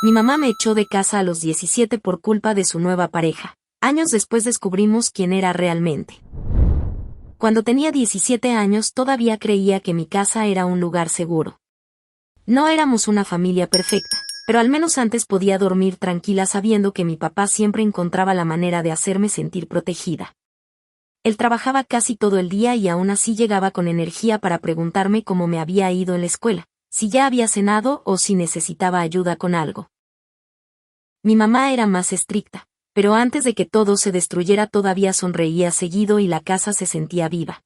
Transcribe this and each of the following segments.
Mi mamá me echó de casa a los 17 por culpa de su nueva pareja. Años después descubrimos quién era realmente. Cuando tenía 17 años todavía creía que mi casa era un lugar seguro. No éramos una familia perfecta, pero al menos antes podía dormir tranquila sabiendo que mi papá siempre encontraba la manera de hacerme sentir protegida. Él trabajaba casi todo el día y aún así llegaba con energía para preguntarme cómo me había ido en la escuela, si ya había cenado o si necesitaba ayuda con algo. Mi mamá era más estricta, pero antes de que todo se destruyera todavía sonreía seguido y la casa se sentía viva.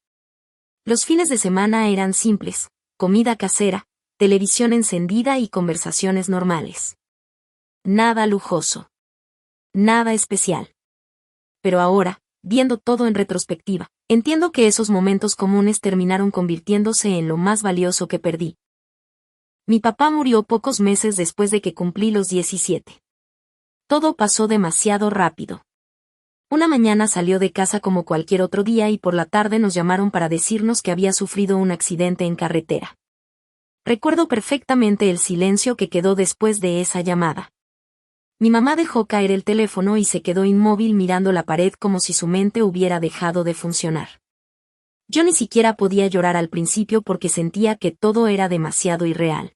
Los fines de semana eran simples, comida casera, televisión encendida y conversaciones normales. Nada lujoso. Nada especial. Pero ahora, viendo todo en retrospectiva, entiendo que esos momentos comunes terminaron convirtiéndose en lo más valioso que perdí. Mi papá murió pocos meses después de que cumplí los 17. Todo pasó demasiado rápido. Una mañana salió de casa como cualquier otro día y por la tarde nos llamaron para decirnos que había sufrido un accidente en carretera. Recuerdo perfectamente el silencio que quedó después de esa llamada. Mi mamá dejó caer el teléfono y se quedó inmóvil mirando la pared como si su mente hubiera dejado de funcionar. Yo ni siquiera podía llorar al principio porque sentía que todo era demasiado irreal.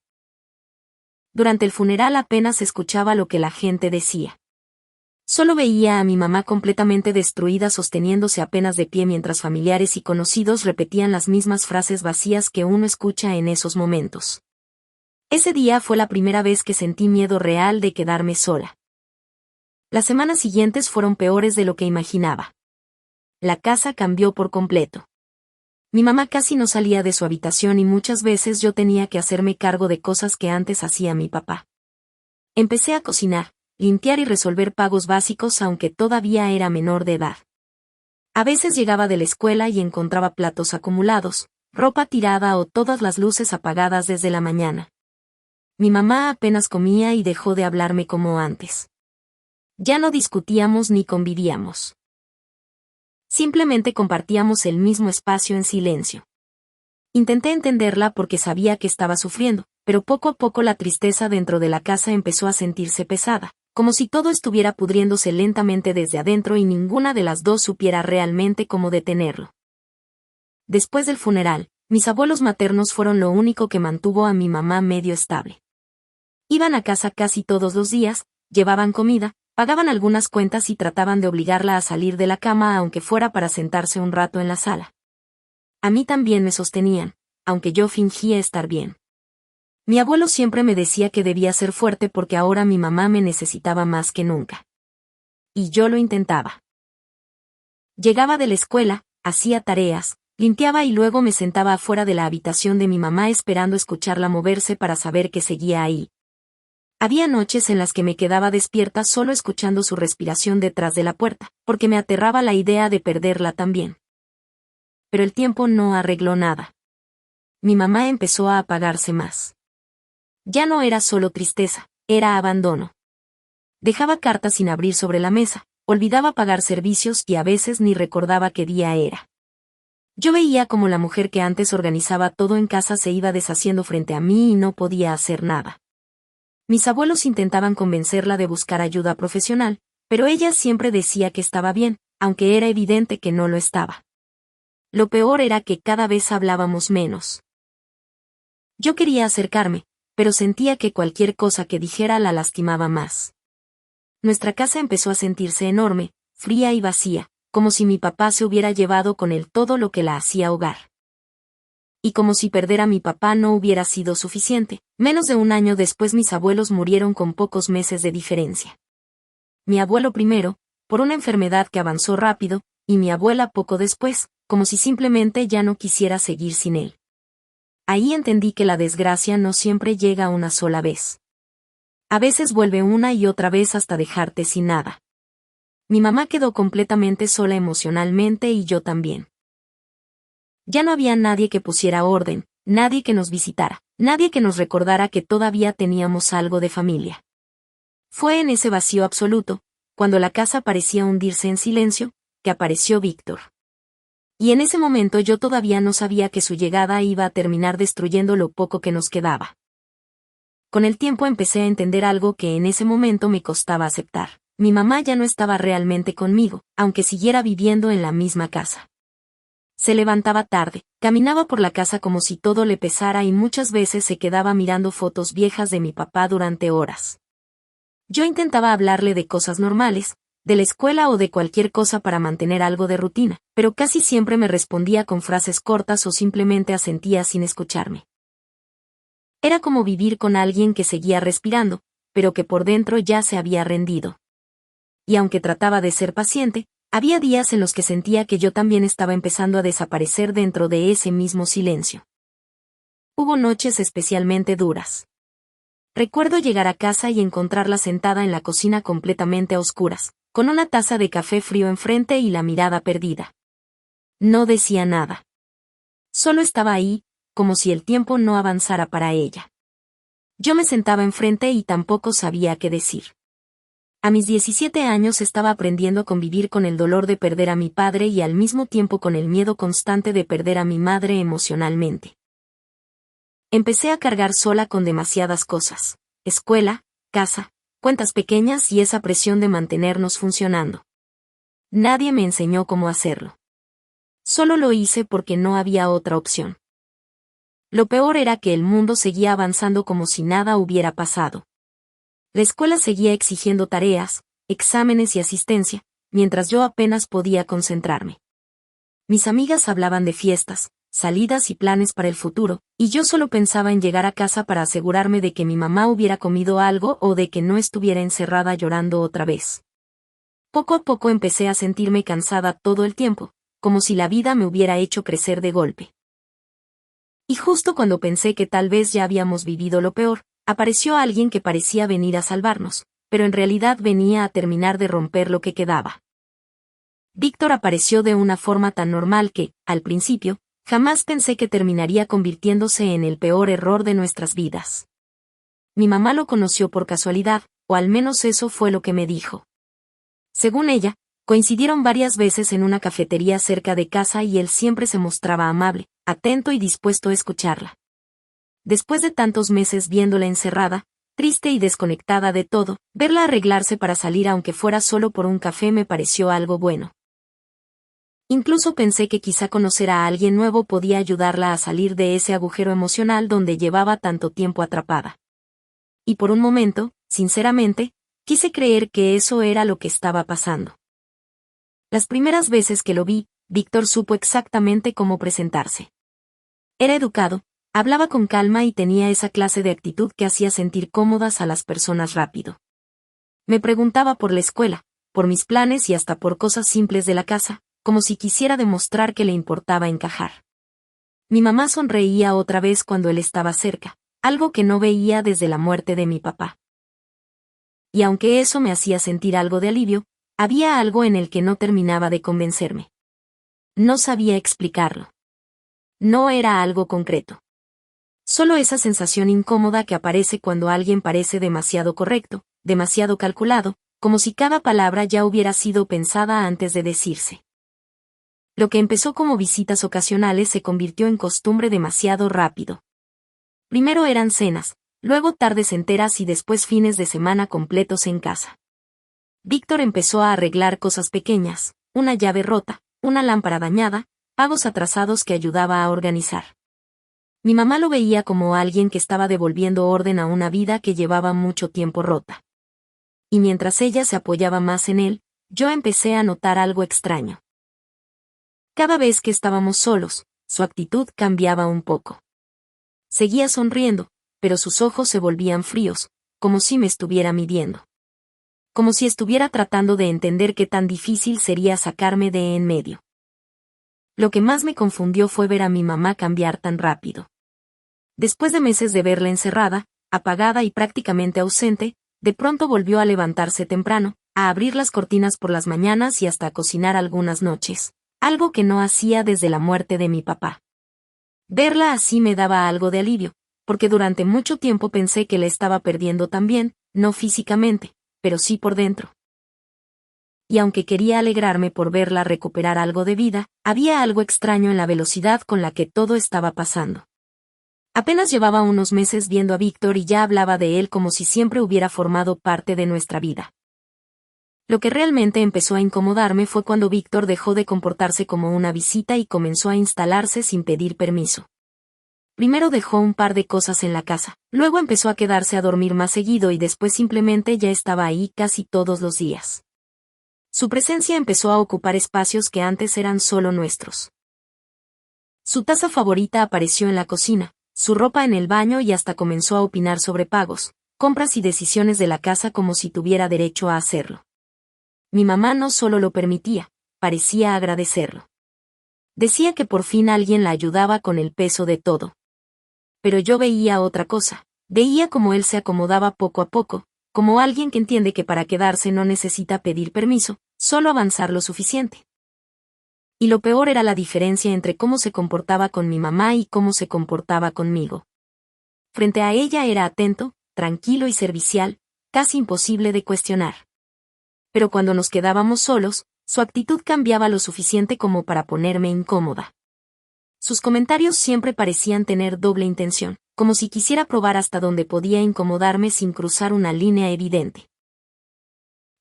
Durante el funeral apenas escuchaba lo que la gente decía. Solo veía a mi mamá completamente destruida sosteniéndose apenas de pie mientras familiares y conocidos repetían las mismas frases vacías que uno escucha en esos momentos. Ese día fue la primera vez que sentí miedo real de quedarme sola. Las semanas siguientes fueron peores de lo que imaginaba. La casa cambió por completo. Mi mamá casi no salía de su habitación y muchas veces yo tenía que hacerme cargo de cosas que antes hacía mi papá. Empecé a cocinar, limpiar y resolver pagos básicos aunque todavía era menor de edad. A veces llegaba de la escuela y encontraba platos acumulados, ropa tirada o todas las luces apagadas desde la mañana. Mi mamá apenas comía y dejó de hablarme como antes. Ya no discutíamos ni convivíamos. Simplemente compartíamos el mismo espacio en silencio. Intenté entenderla porque sabía que estaba sufriendo, pero poco a poco la tristeza dentro de la casa empezó a sentirse pesada, como si todo estuviera pudriéndose lentamente desde adentro y ninguna de las dos supiera realmente cómo detenerlo. Después del funeral, mis abuelos maternos fueron lo único que mantuvo a mi mamá medio estable. Iban a casa casi todos los días, llevaban comida, pagaban algunas cuentas y trataban de obligarla a salir de la cama aunque fuera para sentarse un rato en la sala. A mí también me sostenían, aunque yo fingía estar bien. Mi abuelo siempre me decía que debía ser fuerte porque ahora mi mamá me necesitaba más que nunca. Y yo lo intentaba. Llegaba de la escuela, hacía tareas, limpiaba y luego me sentaba afuera de la habitación de mi mamá esperando escucharla moverse para saber que seguía ahí. Había noches en las que me quedaba despierta solo escuchando su respiración detrás de la puerta, porque me aterraba la idea de perderla también. Pero el tiempo no arregló nada. Mi mamá empezó a apagarse más. Ya no era solo tristeza, era abandono. Dejaba cartas sin abrir sobre la mesa, olvidaba pagar servicios y a veces ni recordaba qué día era. Yo veía como la mujer que antes organizaba todo en casa se iba deshaciendo frente a mí y no podía hacer nada. Mis abuelos intentaban convencerla de buscar ayuda profesional, pero ella siempre decía que estaba bien, aunque era evidente que no lo estaba. Lo peor era que cada vez hablábamos menos. Yo quería acercarme, pero sentía que cualquier cosa que dijera la lastimaba más. Nuestra casa empezó a sentirse enorme, fría y vacía, como si mi papá se hubiera llevado con él todo lo que la hacía hogar. Y como si perder a mi papá no hubiera sido suficiente, menos de un año después mis abuelos murieron con pocos meses de diferencia. Mi abuelo primero, por una enfermedad que avanzó rápido, y mi abuela poco después, como si simplemente ya no quisiera seguir sin él. Ahí entendí que la desgracia no siempre llega una sola vez. A veces vuelve una y otra vez hasta dejarte sin nada. Mi mamá quedó completamente sola emocionalmente y yo también. Ya no había nadie que pusiera orden, nadie que nos visitara, nadie que nos recordara que todavía teníamos algo de familia. Fue en ese vacío absoluto, cuando la casa parecía hundirse en silencio, que apareció Víctor. Y en ese momento yo todavía no sabía que su llegada iba a terminar destruyendo lo poco que nos quedaba. Con el tiempo empecé a entender algo que en ese momento me costaba aceptar. Mi mamá ya no estaba realmente conmigo, aunque siguiera viviendo en la misma casa. Se levantaba tarde, caminaba por la casa como si todo le pesara y muchas veces se quedaba mirando fotos viejas de mi papá durante horas. Yo intentaba hablarle de cosas normales, de la escuela o de cualquier cosa para mantener algo de rutina, pero casi siempre me respondía con frases cortas o simplemente asentía sin escucharme. Era como vivir con alguien que seguía respirando, pero que por dentro ya se había rendido. Y aunque trataba de ser paciente, había días en los que sentía que yo también estaba empezando a desaparecer dentro de ese mismo silencio. Hubo noches especialmente duras. Recuerdo llegar a casa y encontrarla sentada en la cocina completamente a oscuras, con una taza de café frío enfrente y la mirada perdida. No decía nada. Solo estaba ahí, como si el tiempo no avanzara para ella. Yo me sentaba enfrente y tampoco sabía qué decir. A mis 17 años estaba aprendiendo a convivir con el dolor de perder a mi padre y al mismo tiempo con el miedo constante de perder a mi madre emocionalmente. Empecé a cargar sola con demasiadas cosas: escuela, casa, cuentas pequeñas y esa presión de mantenernos funcionando. Nadie me enseñó cómo hacerlo. Solo lo hice porque no había otra opción. Lo peor era que el mundo seguía avanzando como si nada hubiera pasado. La escuela seguía exigiendo tareas, exámenes y asistencia, mientras yo apenas podía concentrarme. Mis amigas hablaban de fiestas, salidas y planes para el futuro, y yo solo pensaba en llegar a casa para asegurarme de que mi mamá hubiera comido algo o de que no estuviera encerrada llorando otra vez. Poco a poco empecé a sentirme cansada todo el tiempo, como si la vida me hubiera hecho crecer de golpe. Y justo cuando pensé que tal vez ya habíamos vivido lo peor, apareció alguien que parecía venir a salvarnos, pero en realidad venía a terminar de romper lo que quedaba. Víctor apareció de una forma tan normal que, al principio, jamás pensé que terminaría convirtiéndose en el peor error de nuestras vidas. Mi mamá lo conoció por casualidad, o al menos eso fue lo que me dijo. Según ella, coincidieron varias veces en una cafetería cerca de casa y él siempre se mostraba amable, atento y dispuesto a escucharla. Después de tantos meses viéndola encerrada, triste y desconectada de todo, verla arreglarse para salir aunque fuera solo por un café me pareció algo bueno. Incluso pensé que quizá conocer a alguien nuevo podía ayudarla a salir de ese agujero emocional donde llevaba tanto tiempo atrapada. Y por un momento, sinceramente, quise creer que eso era lo que estaba pasando. Las primeras veces que lo vi, Víctor supo exactamente cómo presentarse. Era educado, hablaba con calma y tenía esa clase de actitud que hacía sentir cómodas a las personas rápido. Me preguntaba por la escuela, por mis planes y hasta por cosas simples de la casa, como si quisiera demostrar que le importaba encajar. Mi mamá sonreía otra vez cuando él estaba cerca, algo que no veía desde la muerte de mi papá. Y aunque eso me hacía sentir algo de alivio, había algo en el que no terminaba de convencerme. No sabía explicarlo. No era algo concreto. Solo esa sensación incómoda que aparece cuando alguien parece demasiado correcto, demasiado calculado, como si cada palabra ya hubiera sido pensada antes de decirse. Lo que empezó como visitas ocasionales se convirtió en costumbre demasiado rápido. Primero eran cenas, luego tardes enteras y después fines de semana completos en casa. Víctor empezó a arreglar cosas pequeñas, una llave rota, una lámpara dañada, pagos atrasados que ayudaba a organizar. Mi mamá lo veía como alguien que estaba devolviendo orden a una vida que llevaba mucho tiempo rota. Y mientras ella se apoyaba más en él, yo empecé a notar algo extraño. Cada vez que estábamos solos, su actitud cambiaba un poco. Seguía sonriendo, pero sus ojos se volvían fríos, como si me estuviera midiendo. Como si estuviera tratando de entender qué tan difícil sería sacarme de en medio. Lo que más me confundió fue ver a mi mamá cambiar tan rápido. Después de meses de verla encerrada, apagada y prácticamente ausente, de pronto volvió a levantarse temprano, a abrir las cortinas por las mañanas y hasta a cocinar algunas noches. Algo que no hacía desde la muerte de mi papá. Verla así me daba algo de alivio, porque durante mucho tiempo pensé que la estaba perdiendo también, no físicamente, pero sí por dentro. Y aunque quería alegrarme por verla recuperar algo de vida, había algo extraño en la velocidad con la que todo estaba pasando. Apenas llevaba unos meses viendo a Víctor y ya hablaba de él como si siempre hubiera formado parte de nuestra vida. Lo que realmente empezó a incomodarme fue cuando Víctor dejó de comportarse como una visita y comenzó a instalarse sin pedir permiso. Primero dejó un par de cosas en la casa, luego empezó a quedarse a dormir más seguido y después simplemente ya estaba ahí casi todos los días. Su presencia empezó a ocupar espacios que antes eran solo nuestros. Su taza favorita apareció en la cocina, su ropa en el baño y hasta comenzó a opinar sobre pagos, compras y decisiones de la casa como si tuviera derecho a hacerlo. Mi mamá no solo lo permitía, parecía agradecerlo. Decía que por fin alguien la ayudaba con el peso de todo. Pero yo veía otra cosa, veía cómo él se acomodaba poco a poco, como alguien que entiende que para quedarse no necesita pedir permiso, solo avanzar lo suficiente. Y lo peor era la diferencia entre cómo se comportaba con mi mamá y cómo se comportaba conmigo. Frente a ella era atento, tranquilo y servicial, casi imposible de cuestionar. Pero cuando nos quedábamos solos, su actitud cambiaba lo suficiente como para ponerme incómoda. Sus comentarios siempre parecían tener doble intención, como si quisiera probar hasta dónde podía incomodarme sin cruzar una línea evidente.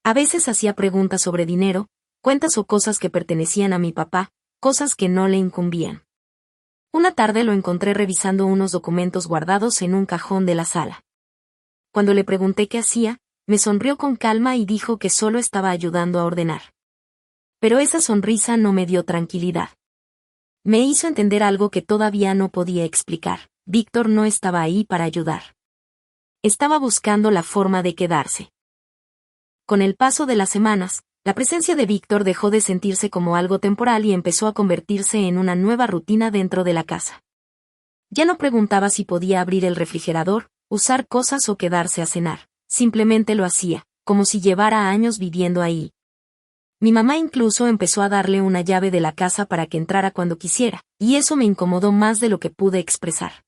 A veces hacía preguntas sobre dinero, cuentas o cosas que pertenecían a mi papá, cosas que no le incumbían. Una tarde lo encontré revisando unos documentos guardados en un cajón de la sala. Cuando le pregunté qué hacía, me sonrió con calma y dijo que solo estaba ayudando a ordenar. Pero esa sonrisa no me dio tranquilidad. Me hizo entender algo que todavía no podía explicar. Víctor no estaba ahí para ayudar. Estaba buscando la forma de quedarse. Con el paso de las semanas, la presencia de Víctor dejó de sentirse como algo temporal y empezó a convertirse en una nueva rutina dentro de la casa. Ya no preguntaba si podía abrir el refrigerador, usar cosas o quedarse a cenar. Simplemente lo hacía, como si llevara años viviendo ahí. Mi mamá incluso empezó a darle una llave de la casa para que entrara cuando quisiera, y eso me incomodó más de lo que pude expresar.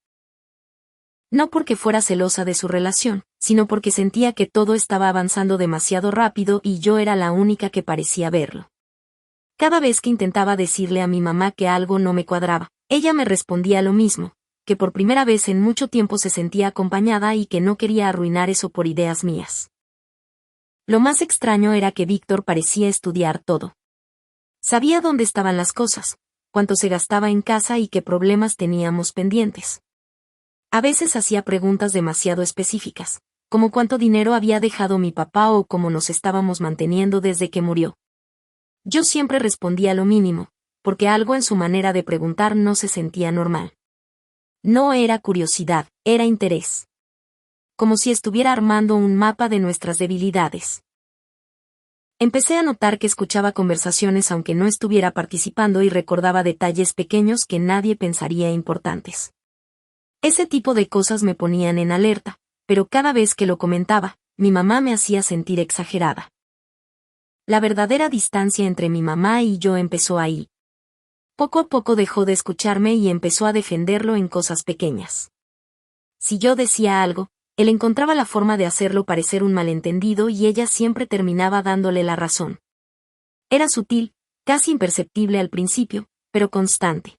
No porque fuera celosa de su relación, sino porque sentía que todo estaba avanzando demasiado rápido y yo era la única que parecía verlo. Cada vez que intentaba decirle a mi mamá que algo no me cuadraba, ella me respondía lo mismo, que por primera vez en mucho tiempo se sentía acompañada y que no quería arruinar eso por ideas mías. Lo más extraño era que Víctor parecía estudiar todo. Sabía dónde estaban las cosas, cuánto se gastaba en casa y qué problemas teníamos pendientes. A veces hacía preguntas demasiado específicas, como cuánto dinero había dejado mi papá o cómo nos estábamos manteniendo desde que murió. Yo siempre respondía lo mínimo, porque algo en su manera de preguntar no se sentía normal. No era curiosidad, era interés. Como si estuviera armando un mapa de nuestras debilidades. Empecé a notar que escuchaba conversaciones aunque no estuviera participando y recordaba detalles pequeños que nadie pensaría importantes. Ese tipo de cosas me ponían en alerta, pero cada vez que lo comentaba, mi mamá me hacía sentir exagerada. La verdadera distancia entre mi mamá y yo empezó ahí. Poco a poco dejó de escucharme y empezó a defenderlo en cosas pequeñas. Si yo decía algo, él encontraba la forma de hacerlo parecer un malentendido y ella siempre terminaba dándole la razón. Era sutil, casi imperceptible al principio, pero constante.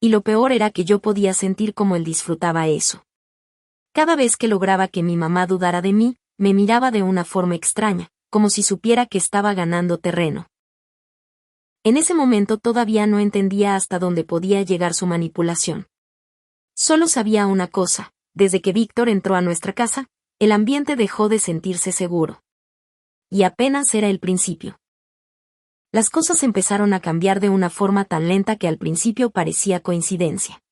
Y lo peor era que yo podía sentir cómo él disfrutaba eso. Cada vez que lograba que mi mamá dudara de mí, me miraba de una forma extraña, como si supiera que estaba ganando terreno. En ese momento todavía no entendía hasta dónde podía llegar su manipulación. Solo sabía una cosa, desde que Víctor entró a nuestra casa, el ambiente dejó de sentirse seguro. Y apenas era el principio. Las cosas empezaron a cambiar de una forma tan lenta que al principio parecía coincidencia.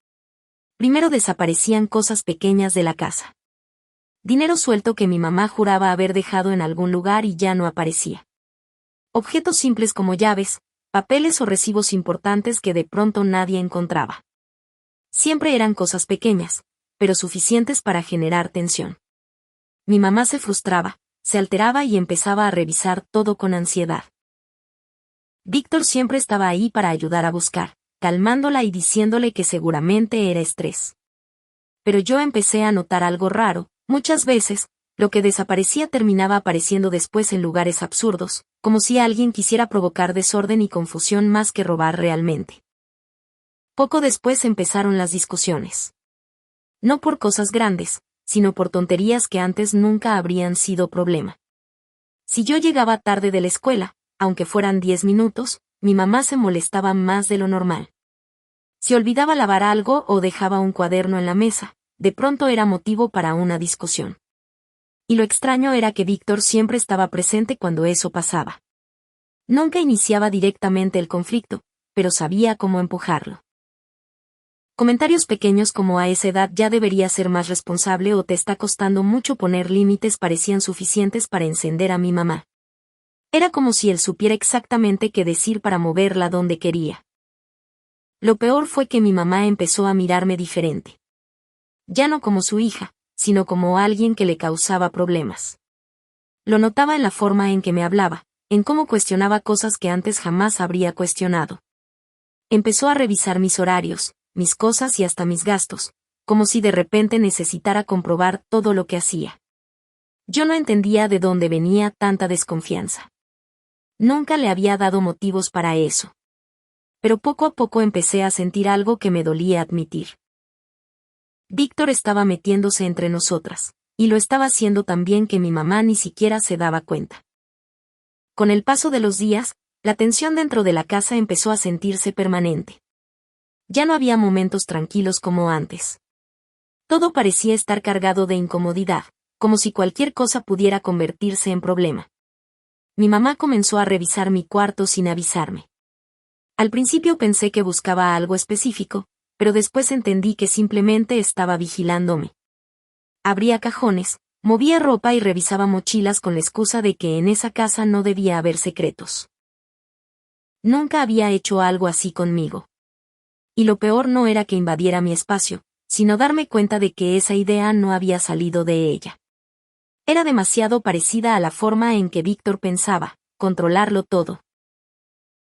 Primero desaparecían cosas pequeñas de la casa. Dinero suelto que mi mamá juraba haber dejado en algún lugar y ya no aparecía. Objetos simples como llaves, papeles o recibos importantes que de pronto nadie encontraba. Siempre eran cosas pequeñas, pero suficientes para generar tensión. Mi mamá se frustraba, se alteraba y empezaba a revisar todo con ansiedad. Víctor siempre estaba ahí para ayudar a buscar, calmándola y diciéndole que seguramente era estrés. Pero yo empecé a notar algo raro, muchas veces, lo que desaparecía terminaba apareciendo después en lugares absurdos, como si alguien quisiera provocar desorden y confusión más que robar realmente. Poco después empezaron las discusiones. No por cosas grandes, sino por tonterías que antes nunca habrían sido problema. Si yo llegaba tarde de la escuela, aunque fueran 10 minutos, mi mamá se molestaba más de lo normal. Si olvidaba lavar algo o dejaba un cuaderno en la mesa, de pronto era motivo para una discusión. Y lo extraño era que Víctor siempre estaba presente cuando eso pasaba. Nunca iniciaba directamente el conflicto, pero sabía cómo empujarlo. Comentarios pequeños como a esa edad ya deberías ser más responsable o te está costando mucho poner límites parecían suficientes para encender a mi mamá. Era como si él supiera exactamente qué decir para moverla donde quería. Lo peor fue que mi mamá empezó a mirarme diferente. Ya no como su hija, sino como alguien que le causaba problemas. Lo notaba en la forma en que me hablaba, en cómo cuestionaba cosas que antes jamás habría cuestionado. Empezó a revisar mis horarios, mis cosas y hasta mis gastos, como si de repente necesitara comprobar todo lo que hacía. Yo no entendía de dónde venía tanta desconfianza. Nunca le había dado motivos para eso. Pero poco a poco empecé a sentir algo que me dolía admitir. Víctor estaba metiéndose entre nosotras, y lo estaba haciendo tan bien que mi mamá ni siquiera se daba cuenta. Con el paso de los días, la tensión dentro de la casa empezó a sentirse permanente. Ya no había momentos tranquilos como antes. Todo parecía estar cargado de incomodidad, como si cualquier cosa pudiera convertirse en problema. Mi mamá comenzó a revisar mi cuarto sin avisarme. Al principio pensé que buscaba algo específico, pero después entendí que simplemente estaba vigilándome. Abría cajones, movía ropa y revisaba mochilas con la excusa de que en esa casa no debía haber secretos. Nunca había hecho algo así conmigo. Y lo peor no era que invadiera mi espacio, sino darme cuenta de que esa idea no había salido de ella. Era demasiado parecida a la forma en que Víctor pensaba, controlarlo todo.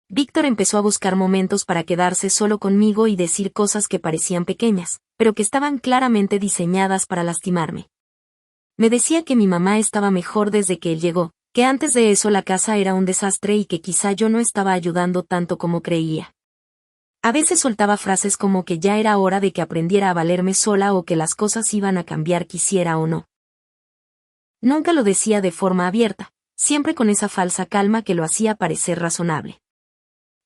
Víctor empezó a buscar momentos para quedarse solo conmigo y decir cosas que parecían pequeñas, pero que estaban claramente diseñadas para lastimarme. Me decía que mi mamá estaba mejor desde que él llegó, que antes de eso la casa era un desastre y que quizá yo no estaba ayudando tanto como creía. A veces soltaba frases como que ya era hora de que aprendiera a valerme sola o que las cosas iban a cambiar quisiera o no. Nunca lo decía de forma abierta, siempre con esa falsa calma que lo hacía parecer razonable.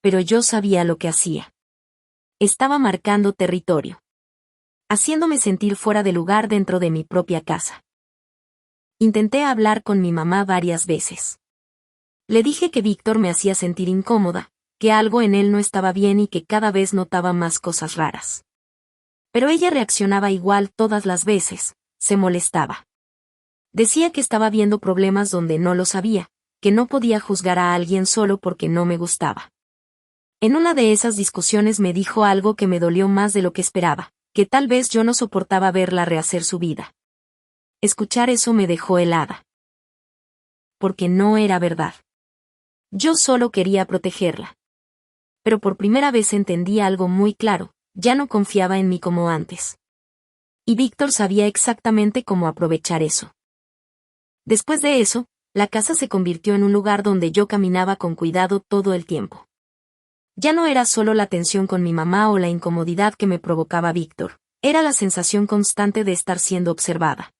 Pero yo sabía lo que hacía. Estaba marcando territorio. Haciéndome sentir fuera de lugar dentro de mi propia casa. Intenté hablar con mi mamá varias veces. Le dije que Víctor me hacía sentir incómoda, que algo en él no estaba bien y que cada vez notaba más cosas raras. Pero ella reaccionaba igual todas las veces, se molestaba. Decía que estaba viendo problemas donde no los había, que no podía juzgar a alguien solo porque no me gustaba. En una de esas discusiones me dijo algo que me dolió más de lo que esperaba, que tal vez yo no soportaba verla rehacer su vida. Escuchar eso me dejó helada. Porque no era verdad. Yo solo quería protegerla. Pero por primera vez entendí algo muy claro, ya no confiaba en mí como antes. Y Víctor sabía exactamente cómo aprovechar eso. Después de eso, la casa se convirtió en un lugar donde yo caminaba con cuidado todo el tiempo. Ya no era solo la tensión con mi mamá o la incomodidad que me provocaba Víctor, era la sensación constante de estar siendo observada.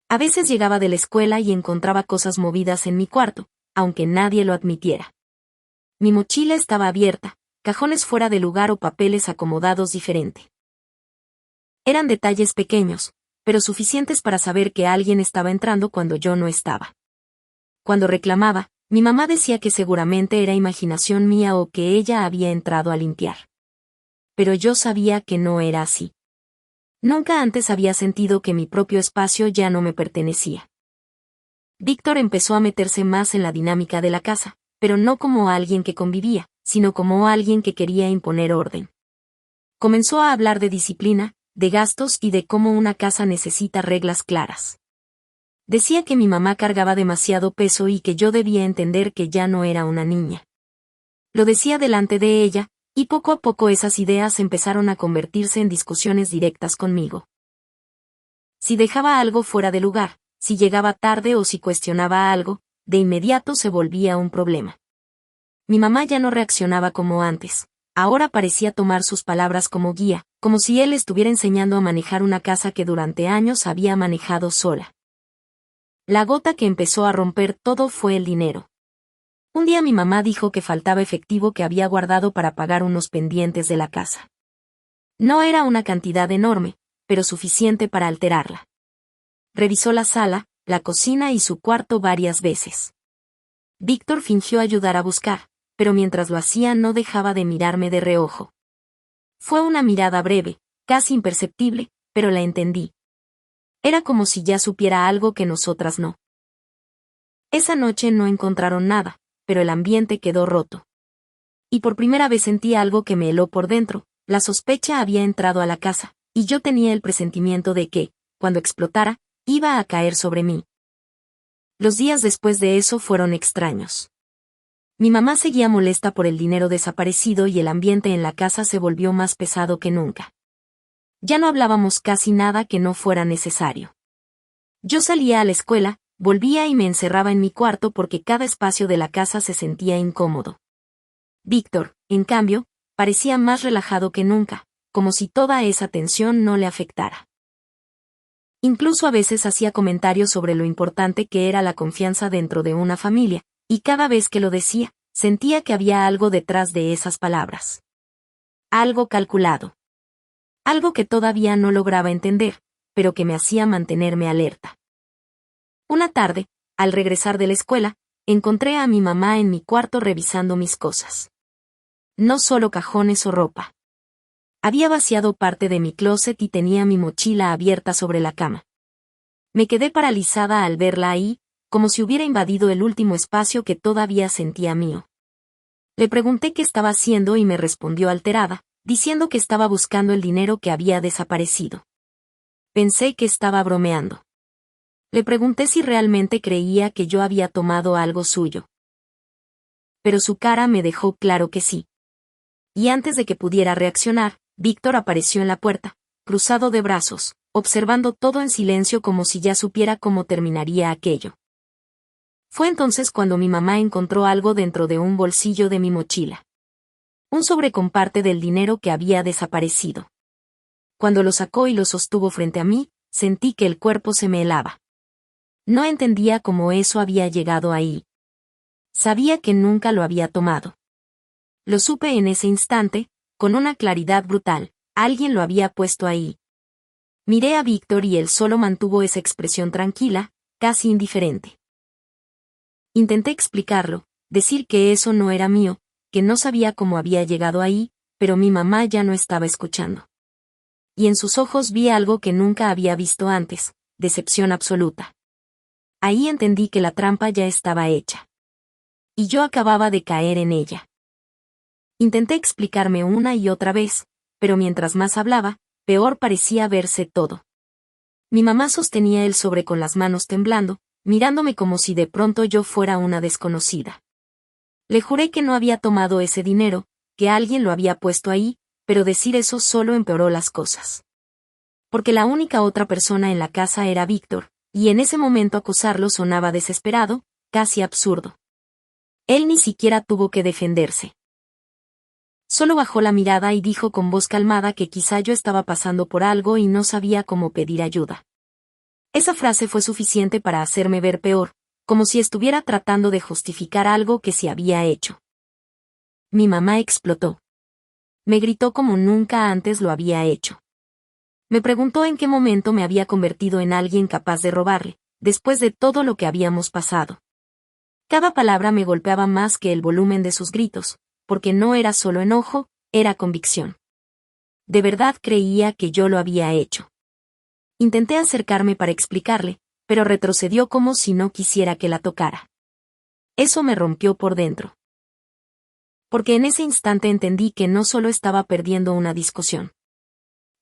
A veces llegaba de la escuela y encontraba cosas movidas en mi cuarto, aunque nadie lo admitiera. Mi mochila estaba abierta, cajones fuera de lugar o papeles acomodados diferente. Eran detalles pequeños, pero suficientes para saber que alguien estaba entrando cuando yo no estaba. Cuando reclamaba, mi mamá decía que seguramente era imaginación mía o que ella había entrado a limpiar. Pero yo sabía que no era así. Nunca antes había sentido que mi propio espacio ya no me pertenecía. Víctor empezó a meterse más en la dinámica de la casa, pero no como alguien que convivía, sino como alguien que quería imponer orden. Comenzó a hablar de disciplina, de gastos y de cómo una casa necesita reglas claras. Decía que mi mamá cargaba demasiado peso y que yo debía entender que ya no era una niña. Lo decía delante de ella, y poco a poco esas ideas empezaron a convertirse en discusiones directas conmigo. Si dejaba algo fuera de lugar, si llegaba tarde o si cuestionaba algo, de inmediato se volvía un problema. Mi mamá ya no reaccionaba como antes, ahora parecía tomar sus palabras como guía, como si él estuviera enseñando a manejar una casa que durante años había manejado sola. La gota que empezó a romper todo fue el dinero. Un día mi mamá dijo que faltaba efectivo que había guardado para pagar unos pendientes de la casa. No era una cantidad enorme, pero suficiente para alterarla. Revisó la sala, la cocina y su cuarto varias veces. Víctor fingió ayudar a buscar, pero mientras lo hacía no dejaba de mirarme de reojo. Fue una mirada breve, casi imperceptible, pero la entendí. Era como si ya supiera algo que nosotras no. Esa noche no encontraron nada, pero el ambiente quedó roto. Y por primera vez sentí algo que me heló por dentro, la sospecha había entrado a la casa, y yo tenía el presentimiento de que, cuando explotara, iba a caer sobre mí. Los días después de eso fueron extraños. Mi mamá seguía molesta por el dinero desaparecido y el ambiente en la casa se volvió más pesado que nunca. Ya no hablábamos casi nada que no fuera necesario. Yo salía a la escuela, volvía y me encerraba en mi cuarto porque cada espacio de la casa se sentía incómodo. Víctor, en cambio, parecía más relajado que nunca, como si toda esa tensión no le afectara. Incluso a veces hacía comentarios sobre lo importante que era la confianza dentro de una familia, y cada vez que lo decía, sentía que había algo detrás de esas palabras. Algo calculado. Algo que todavía no lograba entender, pero que me hacía mantenerme alerta. Una tarde, al regresar de la escuela, encontré a mi mamá en mi cuarto revisando mis cosas. No solo cajones o ropa. Había vaciado parte de mi closet y tenía mi mochila abierta sobre la cama. Me quedé paralizada al verla ahí, como si hubiera invadido el último espacio que todavía sentía mío. Le pregunté qué estaba haciendo y me respondió alterada, diciendo que estaba buscando el dinero que había desaparecido. Pensé que estaba bromeando. Le pregunté si realmente creía que yo había tomado algo suyo. Pero su cara me dejó claro que sí. Y antes de que pudiera reaccionar, Víctor apareció en la puerta, cruzado de brazos, observando todo en silencio como si ya supiera cómo terminaría aquello. Fue entonces cuando mi mamá encontró algo dentro de un bolsillo de mi mochila. Un sobre con parte del dinero que había desaparecido. Cuando lo sacó y lo sostuvo frente a mí, sentí que el cuerpo se me helaba. No entendía cómo eso había llegado ahí. Sabía que nunca lo había tomado. Lo supe en ese instante, con una claridad brutal, alguien lo había puesto ahí. Miré a Víctor y él solo mantuvo esa expresión tranquila, casi indiferente. Intenté explicarlo, decir que eso no era mío, que no sabía cómo había llegado ahí, pero mi mamá ya no estaba escuchando. Y en sus ojos vi algo que nunca había visto antes, decepción absoluta. Ahí entendí que la trampa ya estaba hecha. Y yo acababa de caer en ella. Intenté explicarme una y otra vez, pero mientras más hablaba, peor parecía verse todo. Mi mamá sostenía el sobre con las manos temblando, mirándome como si de pronto yo fuera una desconocida. Le juré que no había tomado ese dinero, que alguien lo había puesto ahí, pero decir eso solo empeoró las cosas. Porque la única otra persona en la casa era Víctor, y en ese momento acusarlo sonaba desesperado, casi absurdo. Él ni siquiera tuvo que defenderse. Solo bajó la mirada y dijo con voz calmada que quizá yo estaba pasando por algo y no sabía cómo pedir ayuda. Esa frase fue suficiente para hacerme ver peor, como si estuviera tratando de justificar algo que se había hecho. Mi mamá explotó. Me gritó como nunca antes lo había hecho. Me preguntó en qué momento me había convertido en alguien capaz de robarle, después de todo lo que habíamos pasado. Cada palabra me golpeaba más que el volumen de sus gritos, porque no era solo enojo, era convicción. De verdad creía que yo lo había hecho. Intenté acercarme para explicarle, pero retrocedió como si no quisiera que la tocara. Eso me rompió por dentro. Porque en ese instante entendí que no solo estaba perdiendo una discusión.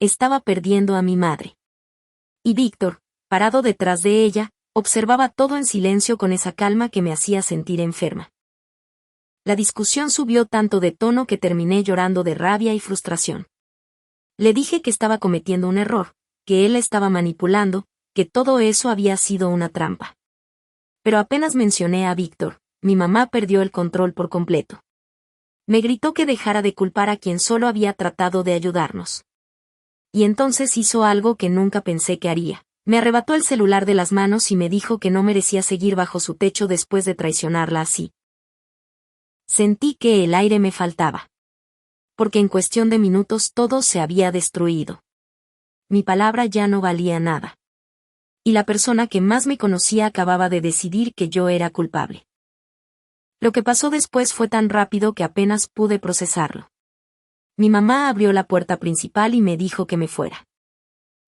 Estaba perdiendo a mi madre. Y Víctor, parado detrás de ella, observaba todo en silencio con esa calma que me hacía sentir enferma. La discusión subió tanto de tono que terminé llorando de rabia y frustración. Le dije que estaba cometiendo un error, que él la estaba manipulando, que todo eso había sido una trampa. Pero apenas mencioné a Víctor, mi mamá perdió el control por completo. Me gritó que dejara de culpar a quien solo había tratado de ayudarnos. Y entonces hizo algo que nunca pensé que haría. Me arrebató el celular de las manos y me dijo que no merecía seguir bajo su techo después de traicionarla así. Sentí que el aire me faltaba. Porque en cuestión de minutos todo se había destruido. Mi palabra ya no valía nada. Y la persona que más me conocía acababa de decidir que yo era culpable. Lo que pasó después fue tan rápido que apenas pude procesarlo. Mi mamá abrió la puerta principal y me dijo que me fuera.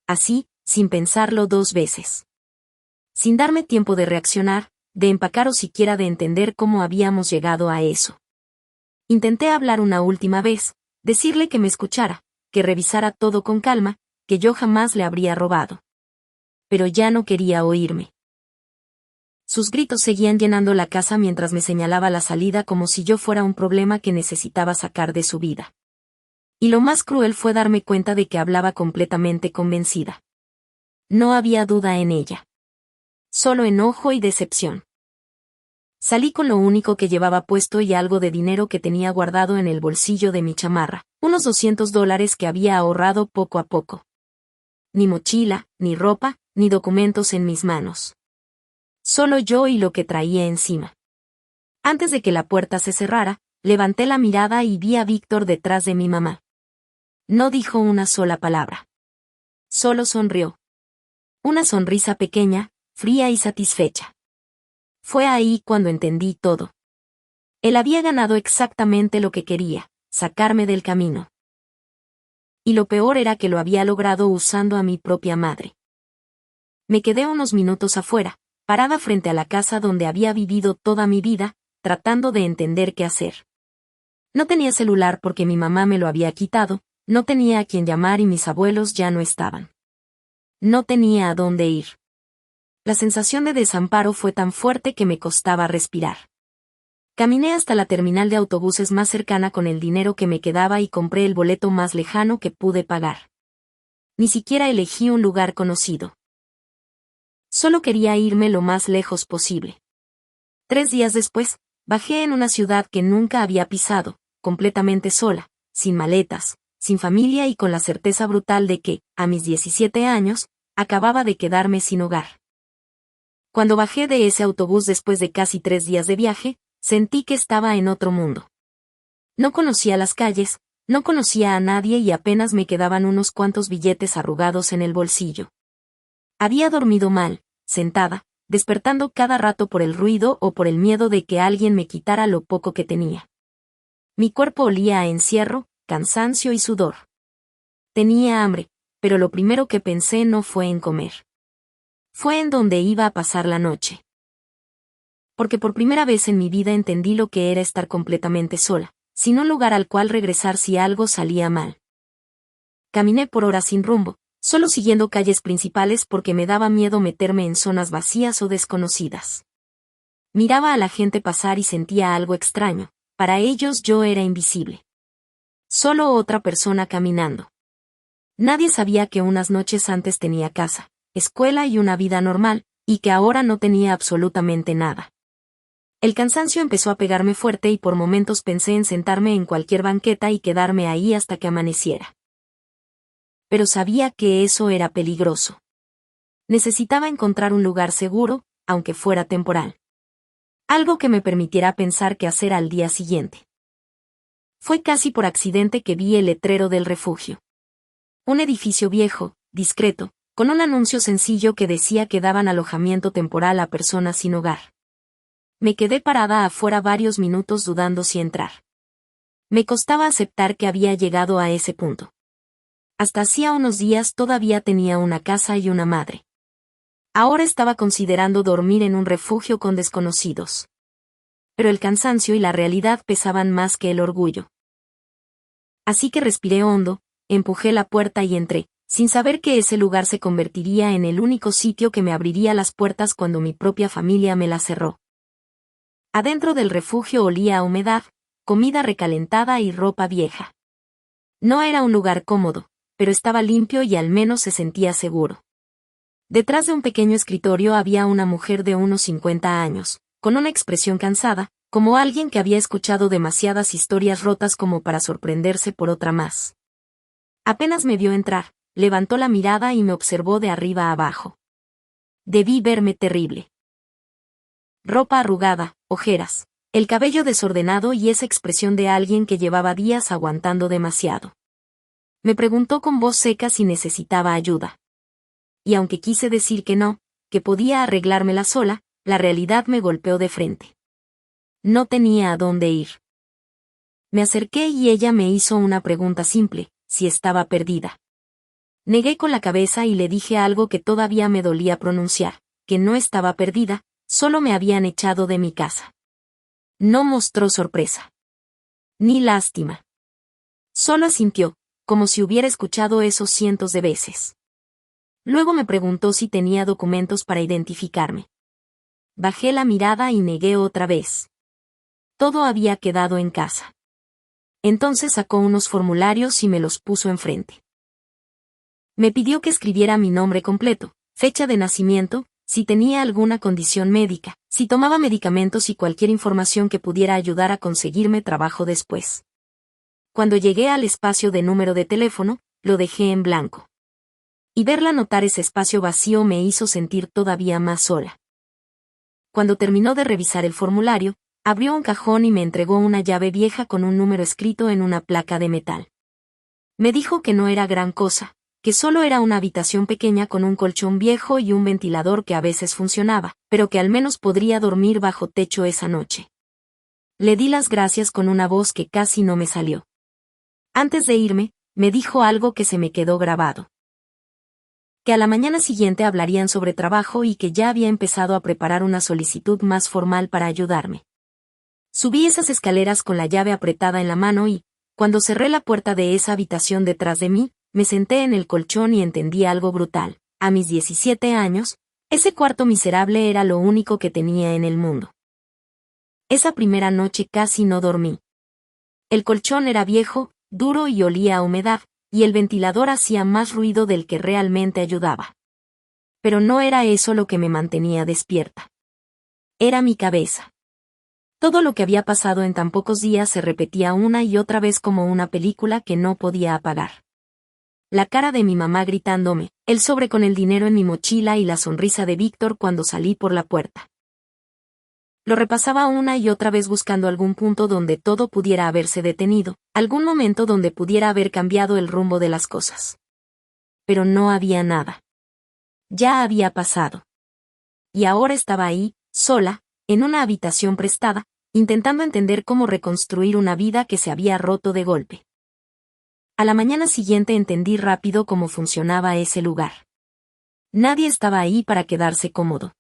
Así, sin pensarlo 2 veces. Sin darme tiempo de reaccionar, de empacar o siquiera de entender cómo habíamos llegado a eso. Intenté hablar una última vez, decirle que me escuchara, que revisara todo con calma, que yo jamás le habría robado. Pero ya no quería oírme. Sus gritos seguían llenando la casa mientras me señalaba la salida como si yo fuera un problema que necesitaba sacar de su vida. Y lo más cruel fue darme cuenta de que hablaba completamente convencida. No había duda en ella. Solo enojo y decepción. Salí con lo único que llevaba puesto y algo de dinero que tenía guardado en el bolsillo de mi chamarra, unos $200 que había ahorrado poco a poco. Ni mochila, ni ropa, ni documentos en mis manos. Solo yo y lo que traía encima. Antes de que la puerta se cerrara, levanté la mirada y vi a Víctor detrás de mi mamá. No dijo una sola palabra. Solo sonrió. Una sonrisa pequeña, fría y satisfecha. Fue ahí cuando entendí todo. Él había ganado exactamente lo que quería, sacarme del camino. Y lo peor era que lo había logrado usando a mi propia madre. Me quedé unos minutos afuera, parada frente a la casa donde había vivido toda mi vida, tratando de entender qué hacer. No tenía celular porque mi mamá me lo había quitado, no tenía a quien llamar y mis abuelos ya no estaban. No tenía a dónde ir. La sensación de desamparo fue tan fuerte que me costaba respirar. Caminé hasta la terminal de autobuses más cercana con el dinero que me quedaba y compré el boleto más lejano que pude pagar. Ni siquiera elegí un lugar conocido. Solo quería irme lo más lejos posible. 3 días después, bajé en una ciudad que nunca había pisado, completamente sola, sin maletas, sin familia y con la certeza brutal de que, a mis 17 años, acababa de quedarme sin hogar. Cuando bajé de ese autobús después de casi 3 días de viaje, sentí que estaba en otro mundo. No conocía las calles, no conocía a nadie y apenas me quedaban unos cuantos billetes arrugados en el bolsillo. Había dormido mal, sentada, despertando cada rato por el ruido o por el miedo de que alguien me quitara lo poco que tenía. Mi cuerpo olía a encierro, cansancio y sudor. Tenía hambre, pero lo primero que pensé no fue en comer. Fue en donde iba a pasar la noche. Porque por primera vez en mi vida entendí lo que era estar completamente sola, sin un lugar al cual regresar si algo salía mal. Caminé por horas sin rumbo, solo siguiendo calles principales porque me daba miedo meterme en zonas vacías o desconocidas. Miraba a la gente pasar y sentía algo extraño, para ellos yo era invisible. Solo otra persona caminando. Nadie sabía que unas noches antes tenía casa, escuela y una vida normal, y que ahora no tenía absolutamente nada. El cansancio empezó a pegarme fuerte y por momentos pensé en sentarme en cualquier banqueta y quedarme ahí hasta que amaneciera. Pero sabía que eso era peligroso. Necesitaba encontrar un lugar seguro, aunque fuera temporal. Algo que me permitiera pensar qué hacer al día siguiente. Fue casi por accidente que vi el letrero del refugio. Un edificio viejo, discreto, con un anuncio sencillo que decía que daban alojamiento temporal a personas sin hogar. Me quedé parada afuera varios minutos dudando si entrar. Me costaba aceptar que había llegado a ese punto. Hasta hacía unos días todavía tenía una casa y una madre. Ahora estaba considerando dormir en un refugio con desconocidos. Pero el cansancio y la realidad pesaban más que el orgullo. Así que respiré hondo, empujé la puerta y entré, sin saber que ese lugar se convertiría en el único sitio que me abriría las puertas cuando mi propia familia me las cerró. Adentro del refugio olía a humedad, comida recalentada y ropa vieja. No era un lugar cómodo, pero estaba limpio y al menos se sentía seguro. Detrás de un pequeño escritorio había una mujer de unos 50 años, con una expresión cansada, como alguien que había escuchado demasiadas historias rotas como para sorprenderse por otra más. Apenas me vio entrar, levantó la mirada y me observó de arriba a abajo. Debí verme terrible. Ropa arrugada, ojeras, el cabello desordenado y esa expresión de alguien que llevaba días aguantando demasiado. Me preguntó con voz seca si necesitaba ayuda. Y aunque quise decir que no, que podía arreglármela sola, la realidad me golpeó de frente. No tenía a dónde ir. Me acerqué y ella me hizo una pregunta simple, si estaba perdida. Negué con la cabeza y le dije algo que todavía me dolía pronunciar, que no estaba perdida, solo me habían echado de mi casa. No mostró sorpresa. Ni lástima. Solo asintió, como si hubiera escuchado eso cientos de veces. Luego me preguntó si tenía documentos para identificarme. Bajé la mirada y negué otra vez. Todo había quedado en casa. Entonces sacó unos formularios y me los puso enfrente. Me pidió que escribiera mi nombre completo, fecha de nacimiento, si tenía alguna condición médica, si tomaba medicamentos y cualquier información que pudiera ayudar a conseguirme trabajo después. Cuando llegué al espacio de número de teléfono, lo dejé en blanco. Y verla notar ese espacio vacío me hizo sentir todavía más sola. Cuando terminó de revisar el formulario, abrió un cajón y me entregó una llave vieja con un número escrito en una placa de metal. Me dijo que no era gran cosa, que solo era una habitación pequeña con un colchón viejo y un ventilador que a veces funcionaba, pero que al menos podría dormir bajo techo esa noche. Le di las gracias con una voz que casi no me salió. Antes de irme, me dijo algo que se me quedó grabado. Que a la mañana siguiente hablarían sobre trabajo y que ya había empezado a preparar una solicitud más formal para ayudarme. Subí esas escaleras con la llave apretada en la mano y, cuando cerré la puerta de esa habitación detrás de mí, me senté en el colchón y entendí algo brutal. A mis 17 años, ese cuarto miserable era lo único que tenía en el mundo. Esa primera noche casi no dormí. El colchón era viejo, duro y olía a humedad, y el ventilador hacía más ruido del que realmente ayudaba. Pero no era eso lo que me mantenía despierta. Era mi cabeza. Todo lo que había pasado en tan pocos días se repetía una y otra vez como una película que no podía apagar. La cara de mi mamá gritándome, el sobre con el dinero en mi mochila y la sonrisa de Víctor cuando salí por la puerta. Lo repasaba una y otra vez buscando algún punto donde todo pudiera haberse detenido, algún momento donde pudiera haber cambiado el rumbo de las cosas. Pero no había nada. Ya había pasado. Y ahora estaba ahí, sola, en una habitación prestada, intentando entender cómo reconstruir una vida que se había roto de golpe. A la mañana siguiente entendí rápido cómo funcionaba ese lugar. Nadie estaba ahí para quedarse cómodo.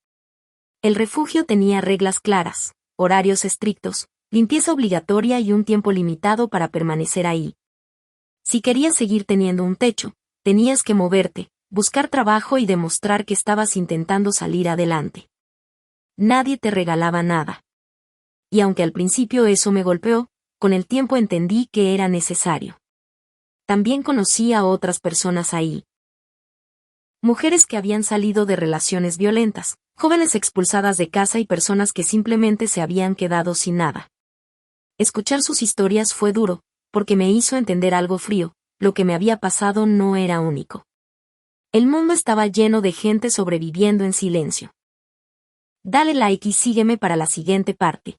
El refugio tenía reglas claras, horarios estrictos, limpieza obligatoria y un tiempo limitado para permanecer ahí. Si querías seguir teniendo un techo, tenías que moverte, buscar trabajo y demostrar que estabas intentando salir adelante. Nadie te regalaba nada. Y aunque al principio eso me golpeó, con el tiempo entendí que era necesario. También conocí a otras personas ahí. Mujeres que habían salido de relaciones violentas, jóvenes expulsadas de casa y personas que simplemente se habían quedado sin nada. Escuchar sus historias fue duro, porque me hizo entender algo frío, lo que me había pasado no era único. El mundo estaba lleno de gente sobreviviendo en silencio. Dale like y sígueme para la siguiente parte.